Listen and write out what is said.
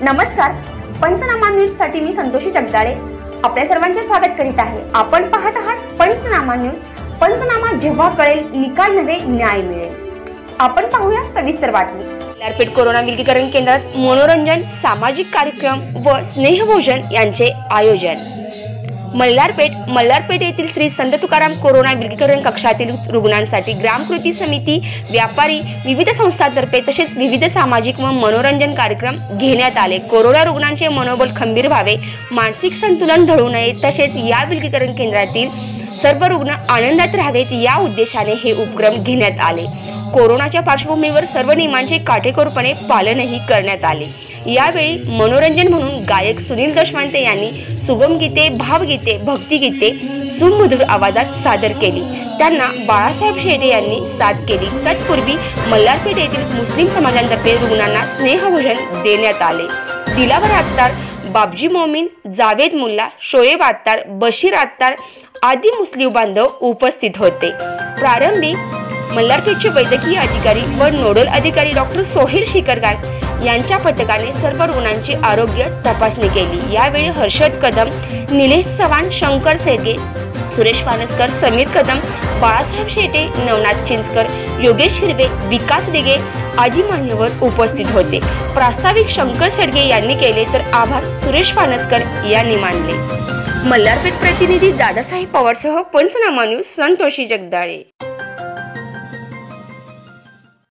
नमस्कार, पंचनामा न्यूज साठी मी संतोषी जगदाळे आपल्या सर्वांचे स्वागत करीत आहे। आपण पाहत आहात पंचनामा न्यूज। पंचनामा जेव्हा कळेल निकाल नव्हे न्याय मिळेल। आपण पाहूया सविस्तर बातमी। मल्हारपेठ कोरोना विलगीकरण केंद्रात मनोरंजन, सामाजिक कार्यक्रम व स्नेहभोजन यांचे आयोजन। मल्हारपेठ येथील श्री संत तुकाराम कोरोना विलगीकरण कक्षातील रुग्णांसाठी ग्रामकृती समिती, व्यापारी, विविध संस्थांतर्फे तसेच विविध सामाजिक व मनोरंजन कार्यक्रम घेण्यात आले। कोरोना रुग्णांचे मनोबल खंबीर व्हावे, मानसिक संतुलन ढळू नये तसेच या विलगीकरण केंद्रातील सर्व रुग्ण आनंदात राहावेत या उद्देशाने हे उपक्रम घेण्यात आले। कोरोनाच्या पार्श्वभूमीवर सर्व नियमांचे काटेकोरपणे पालनही करण्यात आले। यावेळी मनोरंजन म्हणून गायक सुनील दशवंत यांनी सुगम गीते, भावगीते, भक्तिगीते सुमधुर आवाजात सादर केली। त्यांना बाळासाहेब शेटे यांनी साथ केली। तत्पूर्वी मल्हारपेठ येथील मुस्लिम समाजांतर्फे रुग्णांना स्नेहभोजन देण्यात आले। दिलावर अत्तार, बाबजी मोमीन, जावेद मुल्ला, शोएब अत्तार, बशीर अत्तार आदी मुस्लिम बांधव उपस्थित होते। प्रारंभी मल्हारपेठचे वैद्यकीय अधिकारी व नोडल अधिकारी डॉक्टर सोहेल शिकरगार यांच्या पथकाने सर्व रुग्णांची आरोग्य तपासणी केली। यावेळी हर्षद कदम, निलेश चव्हाण, शंकर सेडगे, सुरेश पानसकर, समीर कदम, बाळासाहेब शेटे, नवनाथ चिंचकर, योगेश हिरवे, विकास डिगे आदी मान्यवर उपस्थित होते। प्रास्ताविक शंकर सेडगे यांनी केले तर आभार सुरेश पानसकर यांनी मानले। मल्हारपेठ प्रतिनिधी दादासाहेब पवारसह पंचनामा न्यूज संतोषी जगदाळे।